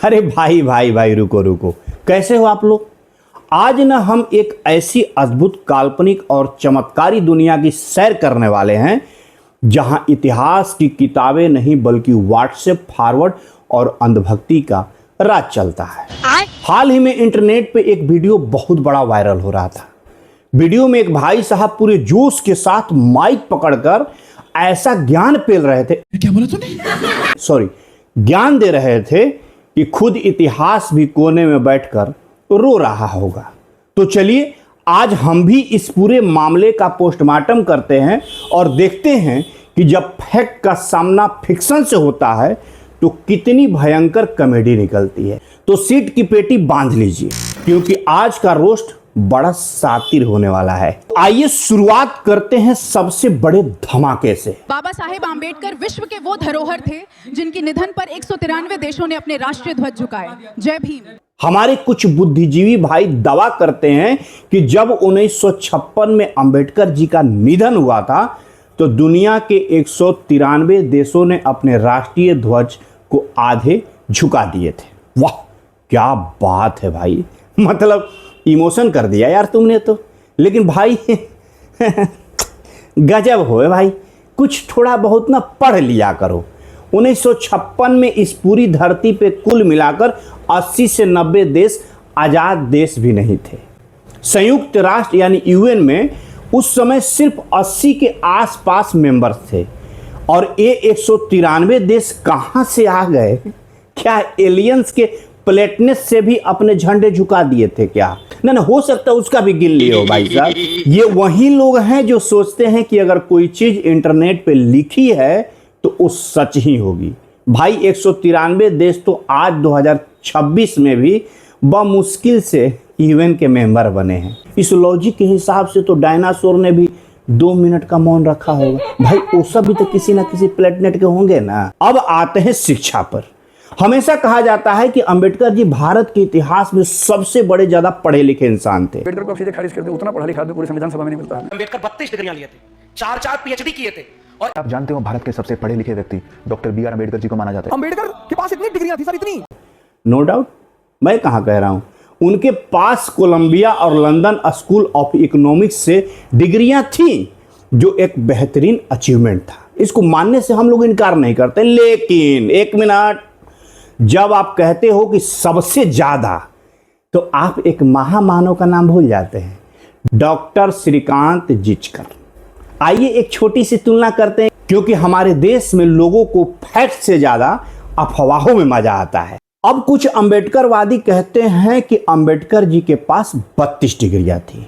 अरे भाई भाई भाई रुको रुको, कैसे हो आप लोग। आज ना हम एक ऐसी अद्भुत काल्पनिक और चमत्कारी दुनिया की सैर करने वाले हैं जहां इतिहास की किताबें नहीं बल्कि व्हाट्सएप फॉरवर्ड और अंधभक्ति का राज चलता है। हाल ही में इंटरनेट पे एक वीडियो बहुत बड़ा वायरल हो रहा था। वीडियो में एक भाई साहब पूरे जोश के साथ माइक पकड़कर ऐसा ज्ञान पेल रहे थे, क्या बोला तूने? सॉरी, ज्ञान दे रहे थे कि खुद इतिहास भी कोने में बैठकर रो रहा होगा। तो चलिए आज हम भी इस पूरे मामले का पोस्टमार्टम करते हैं और देखते हैं कि जब फैक्ट का सामना फिक्शन से होता है तो कितनी भयंकर कॉमेडी निकलती है। तो सीट की पेटी बांध लीजिए क्योंकि आज का रोस्ट बड़ा सातिर होने वाला है। आइए शुरुआत करते हैं सबसे बड़े धमाके से। बाबा साहेब आम्बेडकर विश्व के वो धरोहर थे जिनके निधन पर 193 देशों ने अपने राष्ट्रीय ध्वज झुकाए। जय भीम। हमारे कुछ बुद्धिजीवी भाई दावा करते हैं कि जब 1956 में अंबेडकर जी का निधन हुआ था तो दुनिया के 193 देशों ने अपने राष्ट्रीय ध्वज को आधे झुका दिए थे। वाह क्या बात है भाई, मतलब इमोशन कर दिया यार तुमने तो। लेकिन भाई गजब हो भाई, कुछ थोड़ा बहुत ना पढ़ लिया करो। 1956 में इस पूरी धरती पे कुल मिलाकर 80 से 90 देश आजाद देश भी नहीं थे। संयुक्त राष्ट्र यानी यूएन में उस समय सिर्फ 80 के आसपास मेंबर्स थे और ये 193 देश कहां से आ गए? क्या एलियंस के प्लेटनेस से भी अपने झंडे झुका दिए थे क्या? ना हो सकता उसका भी गिन लिए हो भाई साहब। ये वही लोग हैं जो सोचते हैं कि अगर कोई चीज इंटरनेट पे लिखी है तो वो सच ही होगी। भाई 193 देश तो आज 2026 में भी बमुश्किल से यूएन के मेंबर बने हैं। इस लॉजिक के हिसाब से तो डायनासोर ने भी 2 मिनट का मौन रखा होगा। भाई वो सब भी तो किसी ना किसी प्लेनेट के होंगे ना। अब आते हैं शिक्षा पर। हमेशा कहा जाता है कि अंबेडकर जी भारत के इतिहास में सबसे बड़े ज्यादा पढ़े लिखे इंसान थे। अंबेडकर को सीधे खारिज कर दे, उतना पढ़ा लिखा आदमी पूरे संविधान सभा में नहीं मिलता है। अंबेडकर 32 डिग्रियां लिए थे, 4 पीएचडी किए थे। और आप जानते हो भारत के सबसे पढ़े लिखे व्यक्ति doctor B are Ambedkar ji को माना जाता है। अंबेडकर के पास इतनी डिग्रियां थी सर, इतनी। नो डाउट, मैं कहां कह रहा हूं, उनके पास कोलंबिया और लंदन स्कूल ऑफ इकोनॉमिक्स से डिग्रियां थी जो एक बेहतरीन अचीवमेंट था। इसको मानने से हम लोग इनकार नहीं करते। लेकिन एक मिनट, जब आप कहते हो कि सबसे ज्यादा तो आप एक महामानव का नाम भूल जाते हैं, डॉक्टर श्रीकांत जिचकर। आइए एक छोटी सी तुलना करते हैं क्योंकि हमारे देश में लोगों को फैक्ट से ज्यादा अफवाहों में मजा आता है। अब कुछ अंबेडकरवादी कहते हैं कि अंबेडकर जी के पास 32 डिग्रियां थी।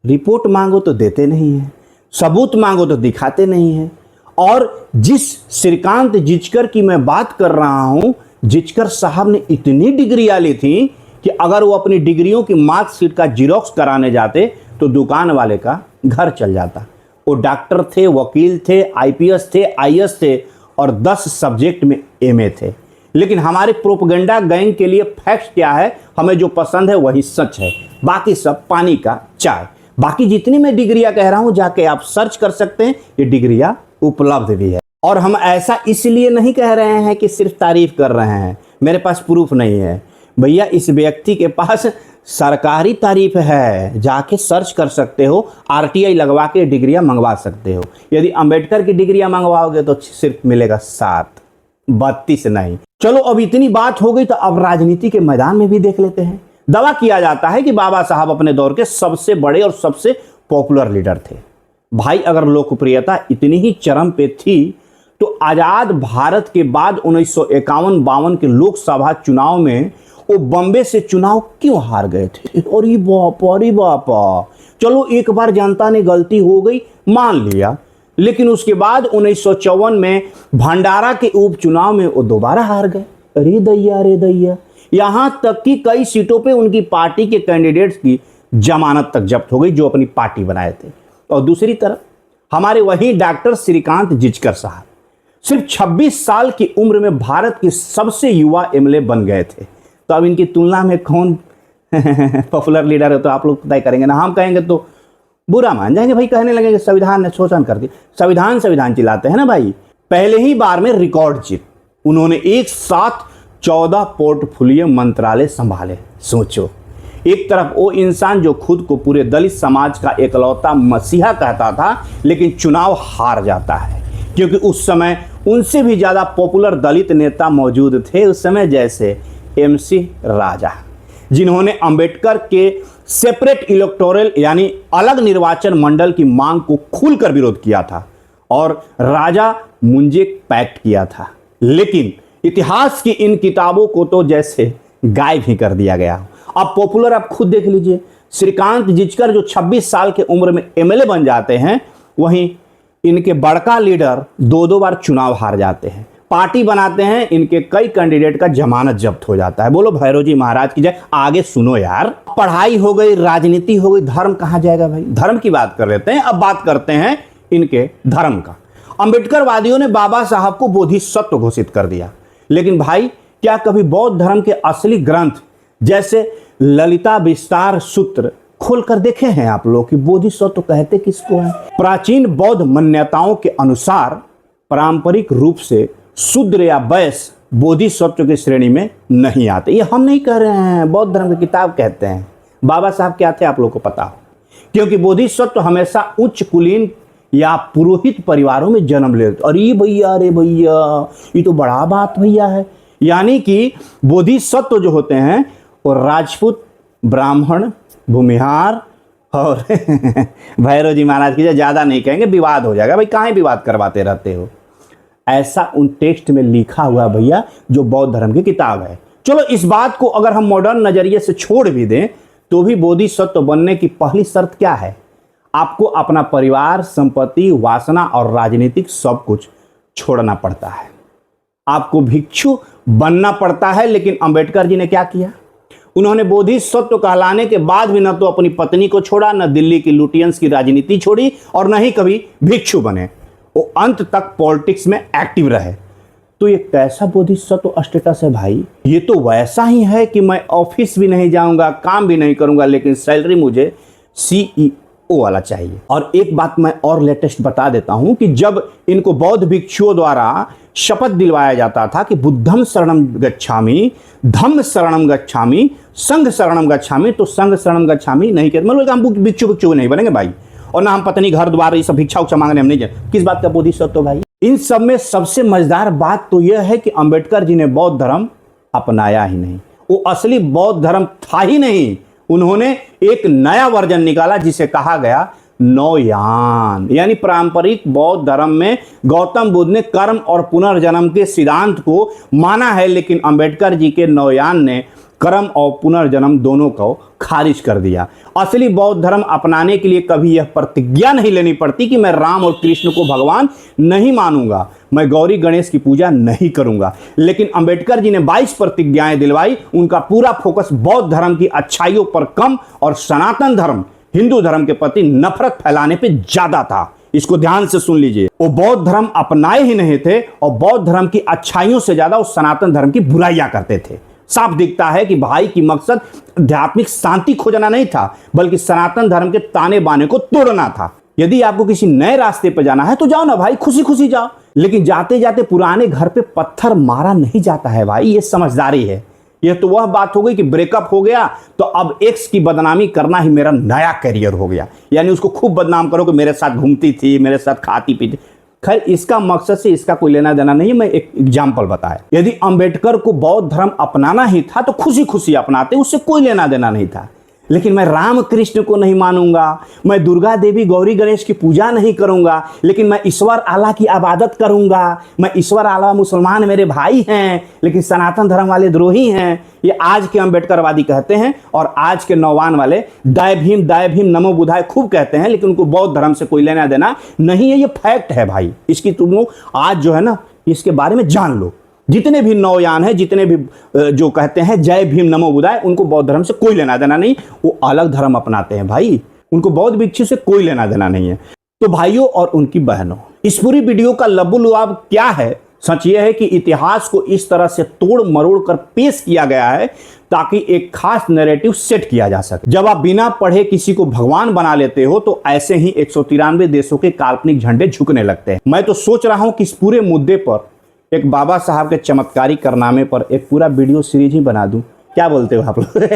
रिपोर्ट मांगो तो देते नहीं है, सबूत मांगो तो दिखाते नहीं है। और जिस श्रीकांत जिचकर की मैं बात कर रहा हूं, जिचकर साहब ने इतनी डिग्रियां ली थी कि अगर वो अपनी डिग्रियों की मार्कशीट का जिरोक्स कराने जाते तो दुकान वाले का घर चल जाता। वो डॉक्टर थे, वकील थे, आईपीएस थे, आईएएस थे और 10 सब्जेक्ट में एमए थे। लेकिन हमारे प्रोपेगेंडा गैंग के लिए फैक्ट क्या है, हमें जो पसंद है वही सच है, बाकी सब पानी का चाय। बाकी जितनी मैं डिग्रियां कह रहा हूं जाके आप सर्च कर सकते हैं, ये डिग्रियां उपलब्ध भी है। और हम ऐसा इसलिए नहीं कह रहे हैं कि सिर्फ तारीफ कर रहे हैं, मेरे पास प्रूफ नहीं है भैया। इस व्यक्ति के पास सरकारी तारीफ है, जाके सर्च कर सकते हो, आरटीआई लगवा के डिग्रियां मंगवा सकते हो। यदि अंबेडकर की डिग्रियां मंगवाओगे तो सिर्फ मिलेगा 7, 32 नहीं। चलो अब इतनी बात हो गई तो अब राजनीति के मैदान में भी देख लेते हैं। दावा किया जाता है कि बाबा साहब अपने दौर के सबसे बड़े और सबसे पॉपुलर लीडर थे। भाई अगर लोकप्रियता इतनी ही चरम पे थी तो आजाद भारत के बाद 1951-52 के लोकसभा चुनाव में वो बॉम्बे से चुनाव क्यों हार गए थे? और ये बापा, चलो एक बार जनता ने गलती हो गई मान लिया, लेकिन उसके बाद 1954 में भंडारा के उपचुनाव में वो दोबारा हार गए। अरे दैया, यहां तक कि कई सीटों पे उनकी पार्टी के कैंडिडेट्स की जमानत तक जब्त हो गई जो अपनी पार्टी बनाए थे। और दूसरी तरफ हमारे वही डॉक्टर श्रीकांत जिचकर साहब सिर्फ 26 साल की उम्र में भारत के सबसे युवा एमएलए बन गए थे। तो अब इनकी तुलना में कौन पॉपुलर लीडर है तो आप लोग तय करेंगे ना, हम कहेंगे तो बुरा मान जाएंगे भाई, कहने लगेंगे संविधान ने शोषण कर दिया। संविधान चिल्लाते हैं ना भाई। पहले ही बार में रिकॉर्ड जीत, उन्होंने एक साथ 14 पोर्टफोलियो मंत्रालय संभाले। सोचो, एक तरफ वो इंसान जो खुद को पूरे दलित समाज का एकलौता मसीहा कहता था, लेकिन चुनाव हार जाता है क्योंकि उस समय उनसे भी ज़्यादा पॉपुलर दलित नेता मौजूद थे उस समय, जैसे MC राजा, जिन्होंने अंबेडकर के सेपरेट इलेक्टोरल यानी अलग निर्वाचन मंडल की मांग को खुलकर विरोध किया था और राजा मुंजे पैक्ट किया था। लेकिन इतिहास की इन किताबों को तो जैसे गायब ही कर दिया गया। अब पॉपुलर आप खुद देख लीजिए, श्रीकांत जिचकर जो 26 साल की उम्र में MLA बन जाते हैं, वहीं इनके बड़का लीडर 2-2 बार चुनाव हार जाते हैं। पार्टी बनाते हैं, इनके कई कैंडिडेट का जमानत जब्त हो जाता है। बोलो भैरव जी महाराज की जय। आगे सुनो यार, पढ़ाई हो गई, राजनीति हो गई, धर्म कहाँ जाएगा भाई? धर्म की बात कर लेते हैं। अब बात करते हैं इनके धर्म का। अंबेडकरवादियों ने बाबा साहब को बोधिसत्व घोषित कर दिया, लेकिन भाई क्या कभी बौद्ध धर्म के असली ग्रंथ जैसे ललिता विस्तार सूत्र खोलकर देखे हैं आप लोग कि बोधिसत्व कहते किसको है? प्राचीन बौद्ध मान्यताओं के अनुसार पारंपरिक रूप से शूद्र या वैश्य बोधिसत्व की श्रेणी में नहीं आते। ये हम नहीं कह रहे हैं, बौद्ध धर्म की किताब कहते हैं। बाबा साहब क्या थे आप लोगों को पता हो, क्योंकि बोधिसत्व हमेशा उच्च कुलीन या पुरोहित परिवारों में जन्म लेते। अरे भैया ये तो बड़ा बात भैया है। यानी कि बोधिसत्व जो होते हैं वो राजपूत, ब्राह्मण, भूमिहार और भैरव जी महाराज की ज़्यादा नहीं कहेंगे, विवाद हो जाएगा भाई, काहे विवाद करवाते रहते हो। ऐसा उन टेक्स्ट में लिखा हुआ भैया जो बौद्ध धर्म की किताब है। चलो इस बात को अगर हम मॉडर्न नजरिए से छोड़ भी दें तो भी बोधिसत्व बनने की पहली शर्त क्या है? आपको अपना परिवार, संपत्ति, वासना और राजनीतिक सब कुछ छोड़ना पड़ता है। आपको भिक्षु बनना पड़ता है। लेकिन अंबेडकर जी ने क्या किया? उन्होंने बोधिसत्व कहलाने के बाद भी न तो अपनी पत्नी को छोड़ा, न दिल्ली की लुटियंस की राजनीति छोड़ी और न ही कभी भिक्षु बने। वो अंत तक पॉलिटिक्स में एक्टिव रहे। तो ये कैसा बोधिसत्व स्टेटस है भाई? ये तो वैसा ही है कि मैं ऑफिस भी नहीं जाऊंगा, काम भी नहीं करूंगा, लेकिन सैलरी मुझे CEO वाला चाहिए। और एक बात मैं और लेटेस्ट बता देता हूं कि जब इनको बौद्ध भिक्षुओं द्वारा शपथ दिलवाया जाता था कि बुद्धम शरणम गच्छामि, धम्म शरणम गच्छामि, संघ शरणम गच्छामि, तो संघ शरणम गच्छामि नहीं कहते, मतलब हम भिक्षु नहीं बनेंगे भाई, और ना हम पत्नी, घर द्वार, ये सब भिक्षा उक्षा मांगने हम नहीं जाए। किस बात का बोधिसत्व भाई? इन सब में सबसे मजेदार बात तो यह है कि अंबेडकर जी ने बौद्ध धर्म अपनाया ही नहीं। वो असली बौद्ध धर्म था ही नहीं। उन्होंने एक नया वर्जन निकाला जिसे कहा गया नौयान। यानी पारंपरिक बौद्ध धर्म में गौतम बुद्ध ने कर्म और पुनर्जन्म के सिद्धांत को माना है, लेकिन अंबेडकर जी के नौयान ने कर्म और पुनर्जन्म दोनों को खारिज कर दिया। असली बौद्ध धर्म अपनाने के लिए कभी यह प्रतिज्ञा नहीं लेनी पड़ती कि मैं राम और कृष्ण को भगवान नहीं मानूंगा, मैं गौरी गणेश की पूजा नहीं करूंगा। लेकिन अंबेडकर जी ने 22 प्रतिज्ञाएं दिलवाई। उनका पूरा फोकस बौद्ध धर्म की अच्छाइयों पर कम और सनातन धर्म, हिंदू धर्म के प्रति नफरत फैलाने पर ज्यादा था। इसको ध्यान से सुन लीजिए। वो बौद्ध धर्म अपनाए ही नहीं थे और बौद्ध धर्म की अच्छाइयों से ज्यादा वो सनातन धर्म की बुराइयां करते थे। साफ दिखता है कि भाई की मकसद आध्यात्मिक शांति खोजना नहीं था, बल्कि सनातन धर्म के ताने बाने को तोड़ना था। यदि आपको किसी नए रास्ते पर जाना है तो जाओ ना भाई, खुशी खुशी जाओ, लेकिन जाते जाते पुराने घर पे पत्थर मारा नहीं जाता है भाई। ये समझदारी है। यह तो वह बात हो गई कि ब्रेकअप हो गया तो अब एक्स की बदनामी करना ही मेरा नया करियर हो गया, यानी उसको खूब बदनाम करो कि मेरे साथ घूमती थी, मेरे साथ खाती पीती। खैर, इसका मकसद से इसका कोई लेना देना नहीं है। मैं एक एग्जाम्पल बताया, यदि अंबेडकर को बौद्ध धर्म अपनाना ही था तो खुशी खुशी अपनाते, उससे कोई लेना देना नहीं था। लेकिन मैं राम कृष्ण को नहीं मानूंगा, मैं दुर्गा देवी गौरी गणेश की पूजा नहीं करूंगा, लेकिन मैं ईश्वर आला की इबादत करूंगा, मैं ईश्वर आला, मुसलमान मेरे भाई हैं, लेकिन सनातन धर्म वाले द्रोही हैं। ये आज के अंबेडकरवादी कहते हैं और आज के नौवान वाले दय भीम नमो बुधाय खूब कहते हैं, लेकिन उनको बौद्ध धर्म से कोई लेना देना नहीं है। ये फैक्ट है भाई, इसकी तुम लोग आज जो है ना इसके बारे में जान लो। जितने भी नौयान हैं, जितने भी जो कहते हैं जय भीम नमो बुधाय, उनको बौद्ध धर्म से कोई लेना देना नहीं। वो अलग धर्म अपनाते हैं भाई, उनको बौद्ध भिक्षु से कोई लेना देना नहीं है। तो भाइयों और उनकी बहनों, इस पूरी वीडियो का लबुलुआब क्या है? सच यह है कि इतिहास को इस तरह से तोड़ मरोड़ कर पेश किया गया है ताकि एक खास नैरेटिव सेट किया जा सके। जब आप बिना पढ़े किसी को भगवान बना लेते हो तो ऐसे ही 193 देशों के काल्पनिक झंडे झुकने लगते हैं। मैं तो सोच रहा हूं कि इस पूरे मुद्दे पर एक बाबा साहब के चमत्कारी कारनामे पर एक पूरा वीडियो सीरीज ही बना दूं। क्या बोलते हो आप लोग?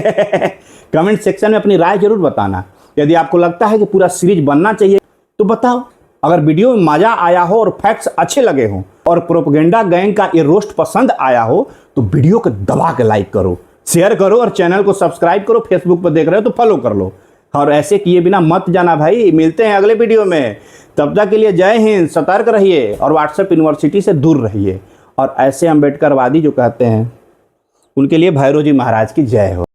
कमेंट सेक्शन में अपनी राय जरूर बताना। यदि आपको लगता है कि पूरा सीरीज बनना चाहिए तो बताओ। अगर वीडियो में मजा आया हो और फैक्ट्स अच्छे लगे हो और प्रोपेगेंडा गैंग का ये रोस्ट पसंद आया हो तो वीडियो को दबा के लाइक करो, शेयर करो और चैनल को सब्सक्राइब करो। फेसबुक पर देख रहे हो तो फॉलो कर लो। और ऐसे किए बिना मत जाना भाई। मिलते हैं अगले वीडियो में। तब तक के लिए जय हिंद। सतर्क रहिए और व्हाट्सएप यूनिवर्सिटी से दूर रहिए। और ऐसे अम्बेडकरवादी जो कहते हैं उनके लिए भैरव जी महाराज की जय हो।